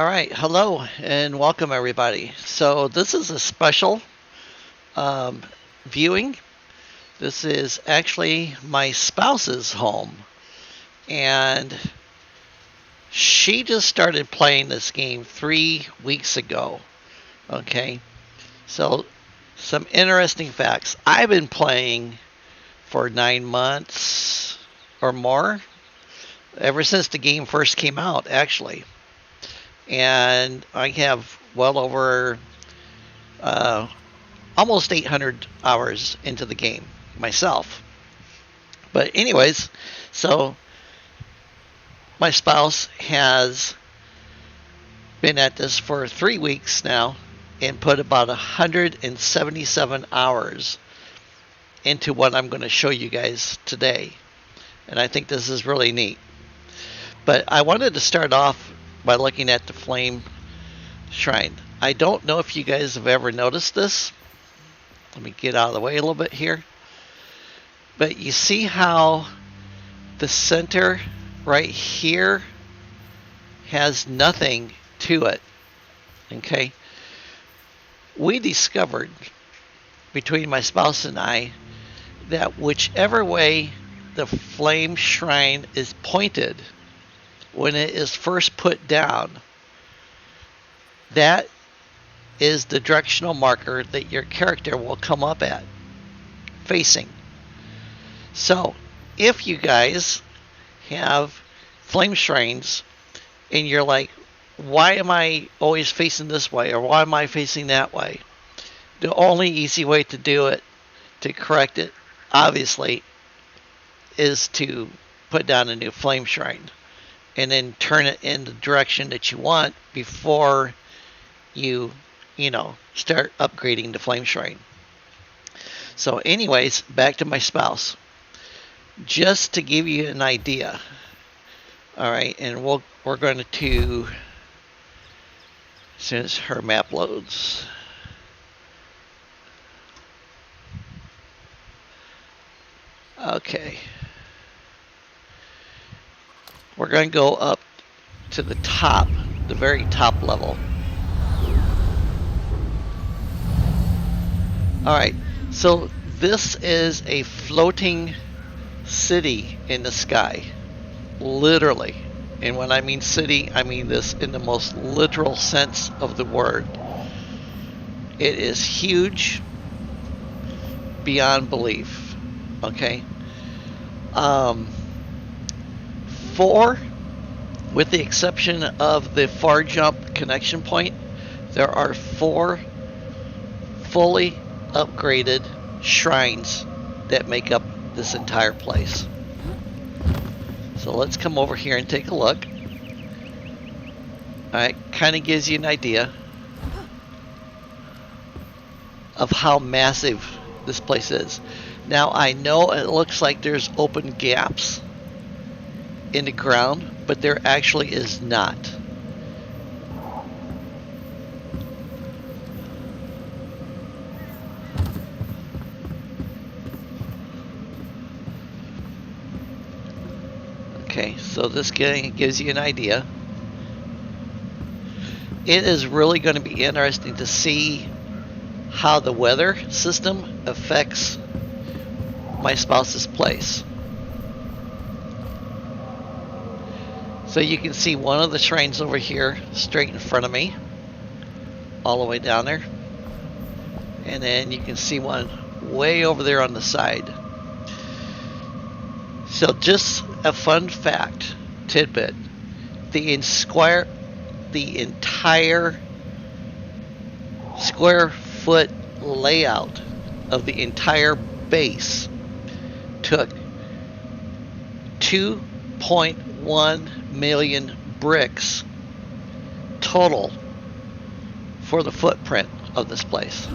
All right, hello and welcome everybody. So this is a special um, viewing. This is actually my spouse's home, and she just started playing this game 3 weeks ago. Okay, so some interesting facts. I've been playing for 9 months or more, ever since the game first came out, actually, and I have well over uh, almost 800 hours into the game myself. But anyways, so my spouse has been at this for 3 weeks now and put about 177 hours into what I'm going to show you guys today. And I think this is really neat. But I wanted to start off by looking at the flame shrine. I don't know if you guys have ever noticed this. Let me get out of the way a little bit here. But you see how the center right here has nothing to it. Okay? We discovered between my spouse and I that whichever way the flame shrine is pointed when it is first put down, that is the directional marker that your character will come up at, facing. So, if you guys have flame shrines and you're like, why am I always facing this way or why am I facing that way? The only easy way to do it, to correct it, obviously, is to put down a new flame shrine and then turn it in the direction that you want before you start upgrading the flame shrine. So anyways, back to my spouse. Just to give you an idea. All right, and we're going to, as soon as her map loads. Okay. We're going to go up to the top, the very top level. All right, so this is a floating city in the sky, literally. And when I mean city, I mean this in the most literal sense of the word. It is huge beyond belief. Okay. Four, with the exception of the far jump connection point, there are 4 fully upgraded shrines that make up this entire place. So let's come over here and take a look. Alright, kind of gives you an idea of how massive this place is. Now I know it looks like there's open gaps in the ground, but there actually is not. Okay, so this gives you an idea. It is really going to be interesting to see how the weather system affects my spouse's place. So you can see one of the shrines over here straight in front of me, all the way down there. And then you can see one way over there on the side. So just a fun fact, tidbit, the entire square foot layout of the entire base took 2.1 million bricks total for the footprint of this place.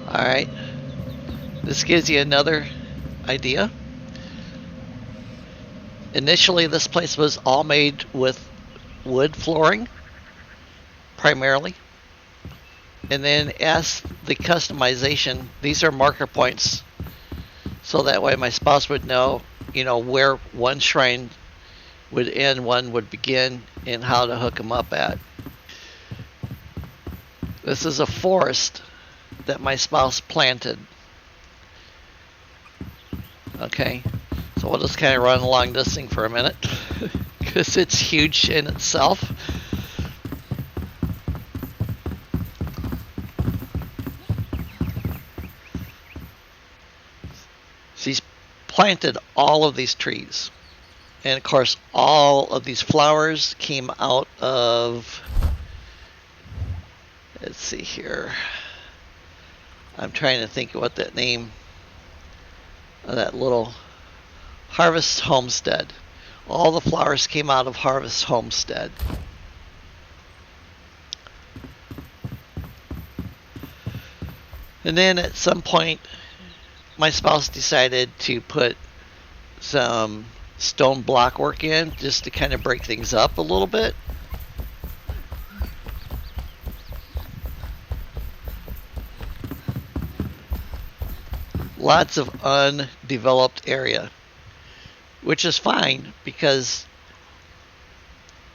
Alright, this gives you another idea. Initially, this place was all made with wood flooring, primarily. And then as the customization, these are marker points, so that way my spouse would know, where one shrine would end, one would begin, and how to hook them up at. This is a forest that my spouse planted. Okay, so we'll just kind of run along this thing for a minute because it's huge in itself. She's planted all of these trees. And of course, all of these flowers came out of, let's see here. I'm trying to think of what that name of that little Harvest Homestead. All the flowers came out of Harvest Homestead. And then at some point, my spouse decided to put some stone block work in just to kind of break things up a little bit. Lots of undeveloped area, which is fine because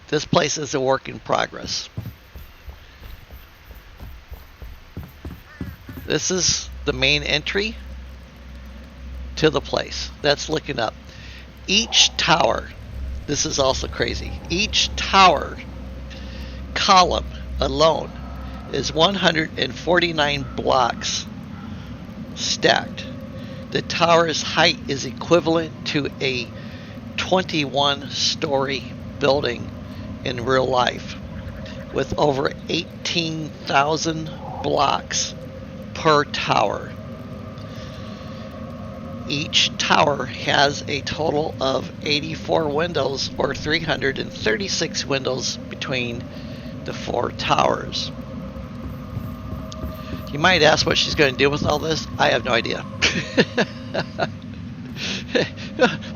this place is a work in progress. This is the main entry to the place. That's looking up. Each tower, this is also crazy, each tower column alone is 149 blocks stacked. The tower's height is equivalent to a 21-story building in real life, with over 18,000 blocks per tower. Each tower has a total of 84 windows, or 336 windows between the 4 towers. You might ask what she's going to do with all this. I have no idea.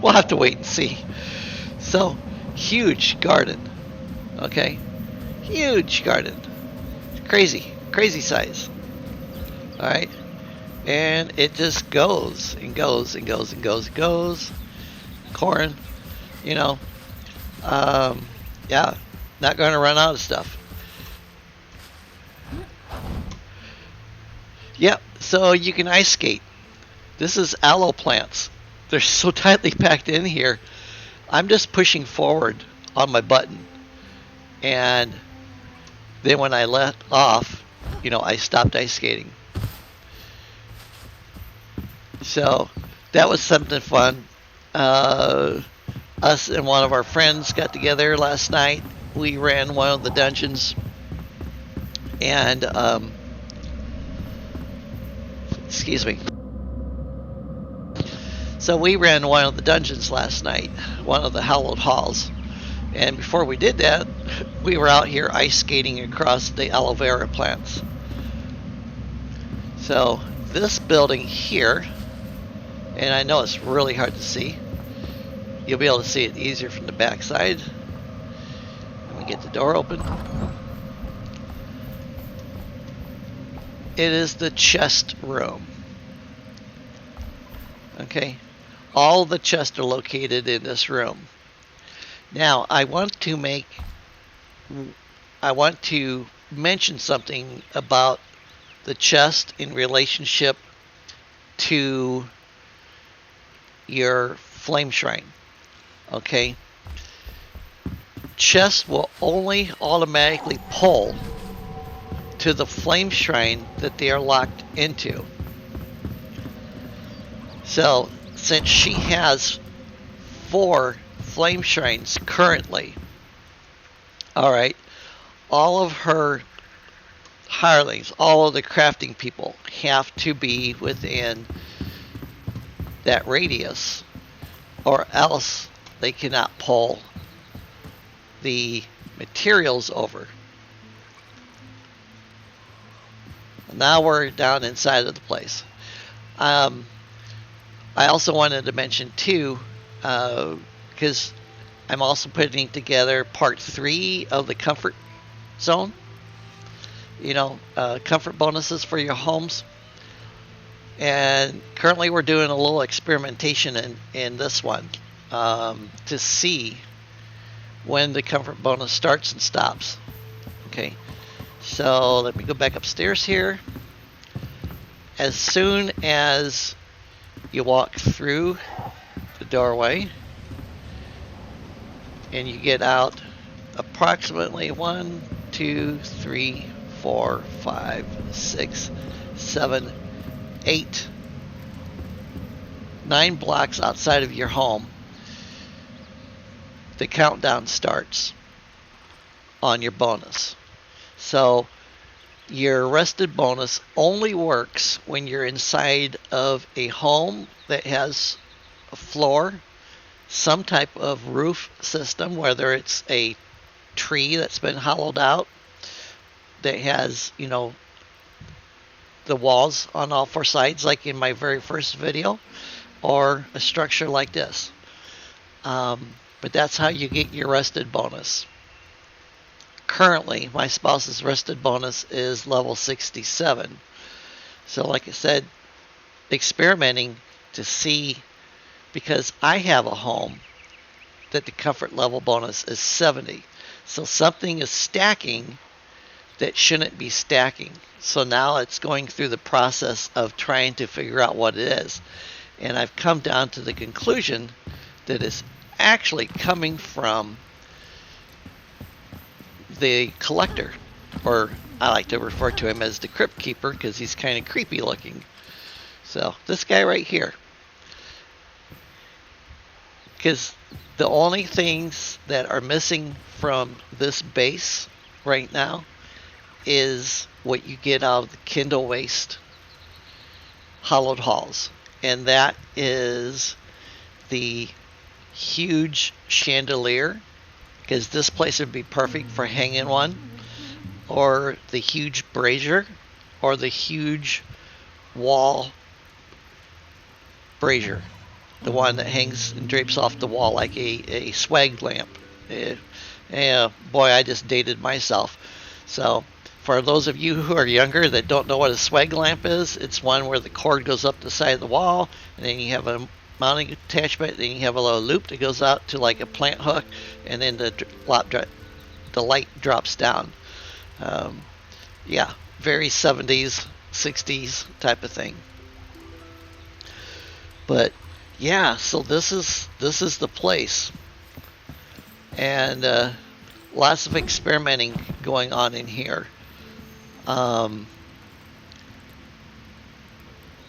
We'll have to wait and see. So, huge garden. Okay? Huge garden. Crazy size. Alright? And it just goes and goes and goes and goes and goes. Corn, yeah, not going to run out of stuff. Yep, so you can ice skate. This is aloe plants. They're so tightly packed in here. I'm just pushing forward on my button. And then when I let off, I stopped ice skating. So that was something fun. Us and one of our friends got together last night. We ran one of the dungeons. And, excuse me. So we ran one of the dungeons last night, one of the hallowed halls. And before we did that, we were out here ice skating across the aloe vera plants. So this building here, and I know it's really hard to see. You'll be able to see it easier from the back side. Let me get the door open. It is the chest room. Okay, all the chests are located in this room. Now, I want to mention something about the chest in relationship to your flame shrine. Okay, chests will only automatically pull to the flame shrine that they are locked into. So, since she has 4 flame shrines currently, alright, all of her hirelings, all of the crafting people have to be within that radius, or else they cannot pull the materials over. Now we're down inside of the place. I also wanted to mention too, because I'm also putting together part 3 of the comfort zone. comfort bonuses for your homes. And currently we're doing a little experimentation in this one to see when the comfort bonus starts and stops. Okay, so let me go back upstairs here. As soon as you walk through the doorway and you get out approximately 1, 2, 3, 4, 5, 6, 7, 8, 9 blocks outside of your home, the countdown starts on your bonus. So your rested bonus only works when you're inside of a home that has a floor, some type of roof system, whether it's a tree that's been hollowed out that has, the walls on all 4 sides, like in my very first video, or a structure like this. But that's how you get your rested bonus. Currently, my spouse's rested bonus is level 67. So like I said, experimenting to see, because I have a home that the comfort level bonus is 70. So something is stacking that shouldn't be stacking. So now it's going through the process of trying to figure out what it is. And I've come down to the conclusion that it's actually coming from the collector, or I like to refer to him as the crypt keeper because he's kind of creepy looking. So this guy right here, because the only things that are missing from this base right now is what you get out of the Kindle Waste hollowed halls, and that is the huge chandelier, because this place would be perfect for hanging one, or the huge brazier, or the huge wall brazier, the one that hangs and drapes off the wall like a swag lamp. Boy, I just dated myself. So for those of you who are younger that don't know what a swag lamp is, it's one where the cord goes up the side of the wall, and then you have a mounting attachment, then you have a little loop that goes out to like a plant hook, and then the light drops down. Very 70s, 60s type of thing. But yeah, so this is the place, and lots of experimenting going on in here.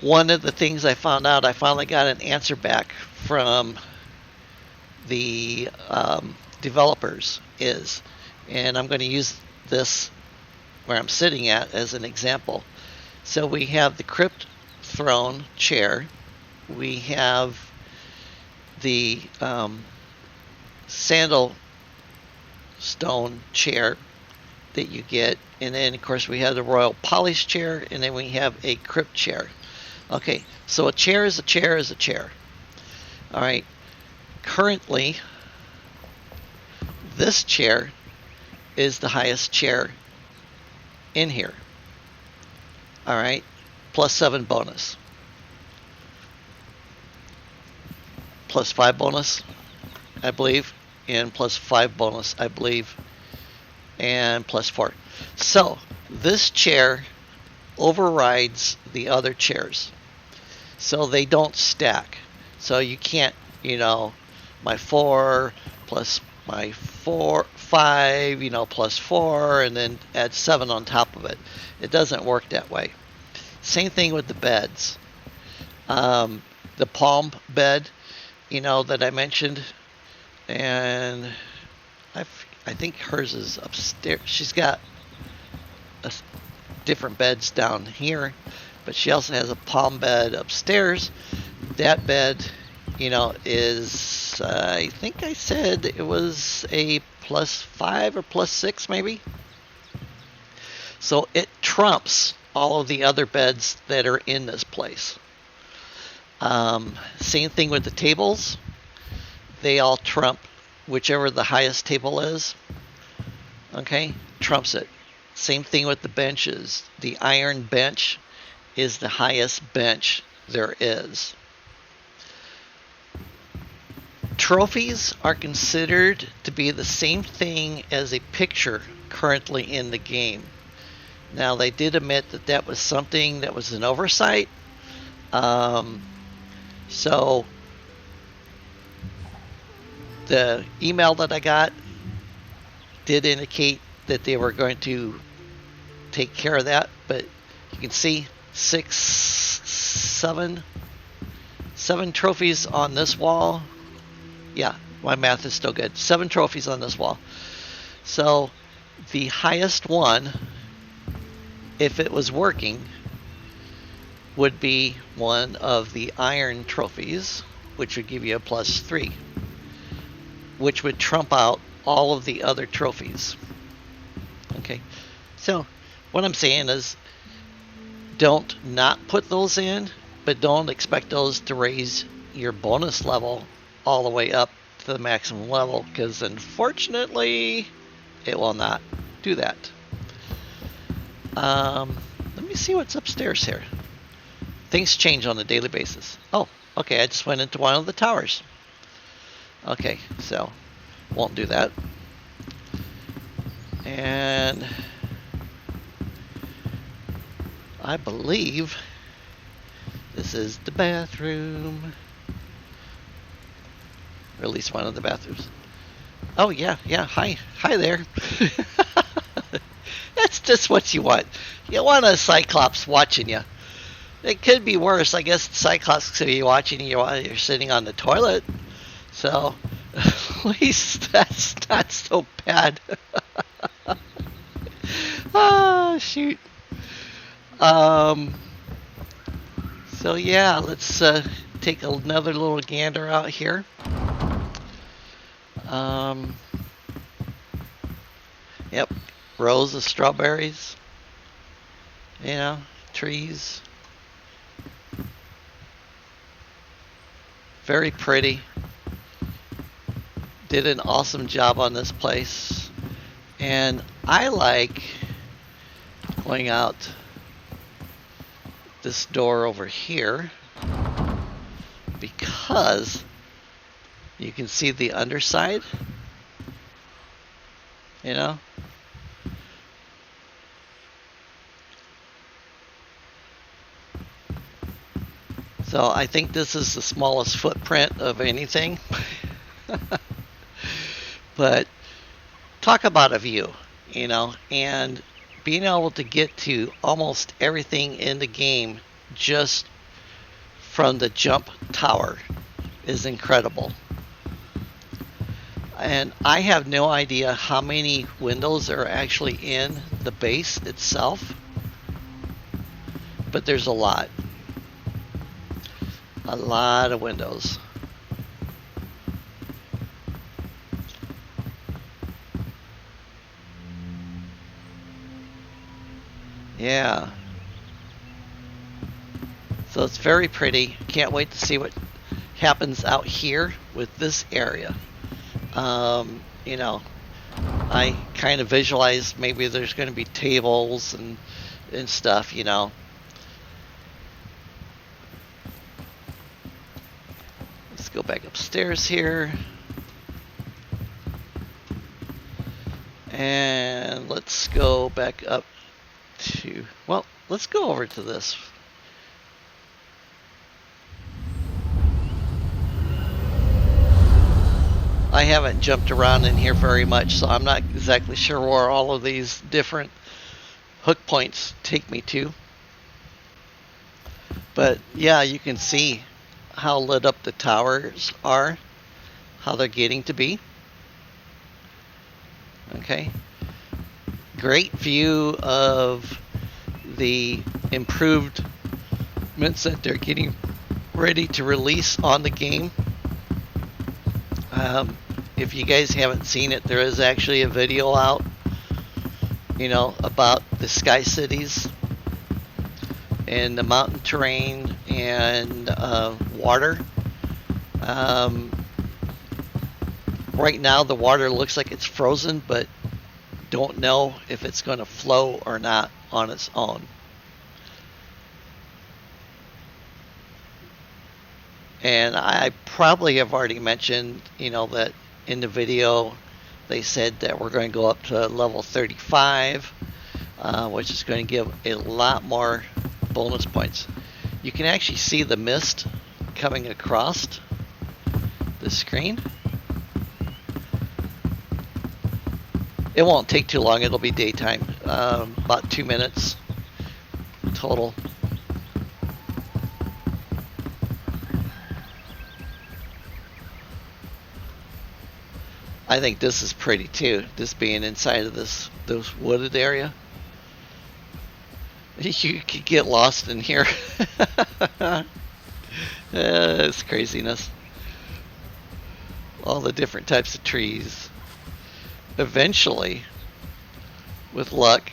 One of the things I found out, I finally got an answer back from the developers is, and I'm going to use this where I'm sitting at as an example. So we have the crypt throne chair, we have the sandal stone chair that you get, and then of course we have the royal polish chair, and then we have a crypt chair. Okay, so a chair is a chair is a chair. All right, currently this chair is the highest chair in here. All right, plus 7 bonus, plus 5 bonus, I believe, and plus 5 bonus, I believe, and plus 4. So this chair overrides the other chairs, so they don't stack. So you can't, my 4 plus my 5, plus 4, and then add 7 on top of it. It doesn't work that way. Same thing with the beds. The palm bed, that I mentioned, and I think hers is upstairs. She's got different beds down here, but she also has a palm bed upstairs. That bed, is, I think I said it was a plus 5 or plus 6 maybe. So it trumps all of the other beds that are in this place. Same thing with the tables. They all trump whichever the highest table is. Okay, trumps it. Same thing with the benches. The iron bench is the highest bench there is. Trophies are considered to be the same thing as a picture currently in the game. Now, they did admit that that was something that was an oversight. So, the email that I got did indicate that they were going to take care of that, but you can see seven trophies on this wall. Yeah, my math is still good. 7 trophies on this wall. So the highest one, if it was working, would be one of the iron trophies, which would give you a +3, which would trump out all of the other trophies. Okay, so what I'm saying is, don't not put those in, but don't expect those to raise your bonus level all the way up to the maximum level, because unfortunately it will not do that. Let me see what's upstairs here. Things change on a daily basis. Oh, okay, I just went into one of the towers. Okay, so won't do that. And I believe this is the bathroom. Or at least one of the bathrooms. Oh, yeah, hi there. That's just what you want. You want a Cyclops watching you. It could be worse. I guess the Cyclops could be watching you while you're sitting on the toilet. So, at least that's not so bad. Ah, shoot. So yeah, let's take another little gander out here. Yep, rows of strawberries. You know, trees. Very pretty. Did an awesome job on this place. And I like going out this door over here because you can see the underside, you know. So I think this is the smallest footprint of anything. But talk about a view, you know, and being able to get to almost everything in the game just from the jump tower is incredible. And I have no idea how many windows are actually in the base itself, but there's a lot of windows. Yeah. So it's very pretty. Can't wait to see what happens out here with this area. You know, I kind of visualize maybe there's going to be tables and stuff, you know. Let's go back upstairs here. And let's go back up to, well, let's go over to this. I haven't jumped around in here very much, so I'm not exactly sure where all of these different hook points take me to. But yeah, you can see how lit up the towers are, how they're getting to be. Okay. Great view of the improvements that they're getting ready to release on the game. If you guys haven't seen it, there is actually a video out, you know, about the sky cities and the mountain terrain and water. Right now the water looks like it's frozen, but don't know if it's going to flow or not on its own. And I probably have already mentioned, that in the video they said that we're going to go up to level 35, which is going to give a lot more bonus points. You can actually see the mist coming across the screen. It won't take too long. It'll be daytime, about 2 minutes total. I think this is pretty too, this being inside of this wooded area. You could get lost in here. It's craziness. All the different types of trees. Eventually, with luck,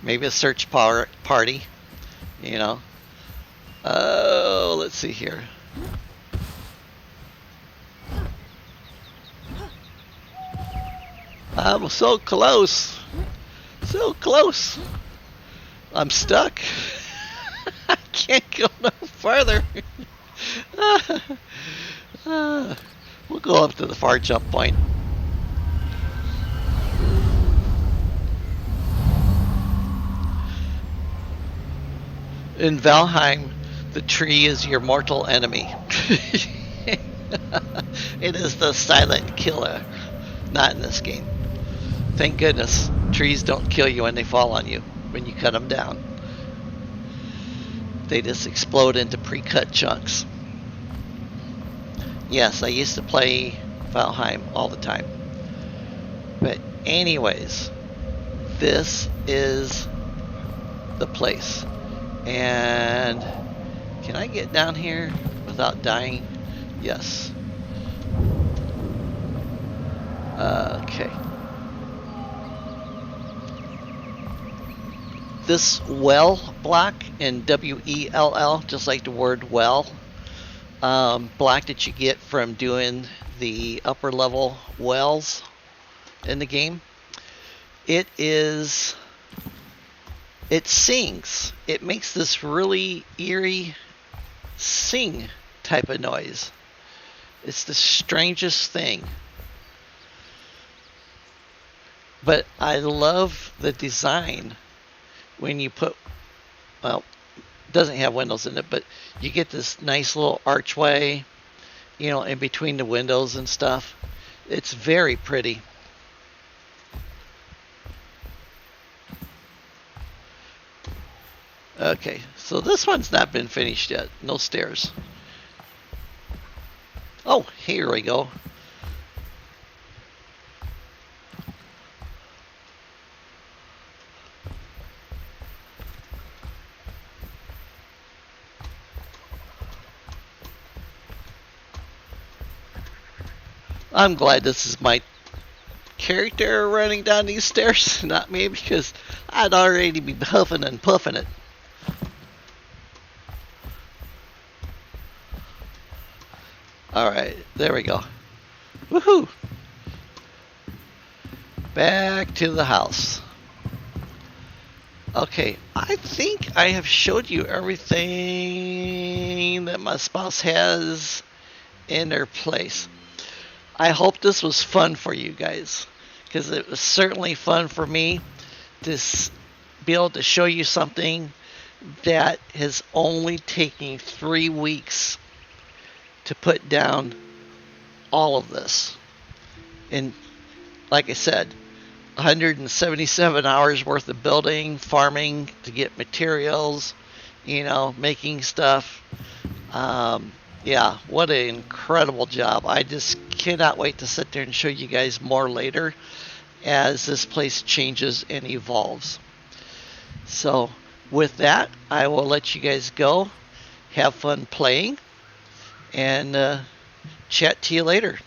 maybe a search party, Oh, let's see here. I'm so close. So close. I'm stuck. I can't go no further. We'll go up to the far jump point. In Valheim, the tree is your mortal enemy. It is the silent killer. Not in this game. Thank goodness, trees don't kill you when they fall on you, when you cut them down. They just explode into pre-cut chunks. Yes, I used to play Valheim all the time. But anyways, this is the place. And can I get down here without dying? Yes. Okay. This well block, in W-E-L-L, just like the word well, block that you get from doing the upper level wells in the game, it sings. It makes this really eerie sing type of noise. It's the strangest thing. But I love the design when you put, well, it doesn't have windows in it, but you get this nice little archway, in between the windows and stuff. It's very pretty. Okay, so this one's not been finished yet. No stairs. Oh, here we go. I'm glad this is my character running down these stairs, not me, because I'd already be huffing and puffing it. Alright, there we go. Woohoo! Back to the house. Okay, I think I have showed you everything that my spouse has in their place. I hope this was fun for you guys, because it was certainly fun for me to be able to show you something that has only taken 3 weeks to put down all of this. And like I said, 177 hours worth of building, farming to get materials, making stuff. Yeah, what an incredible job. I just cannot wait to sit there and show you guys more later as this place changes and evolves. So with that, I will let you guys go. Have fun playing, and chat to you later.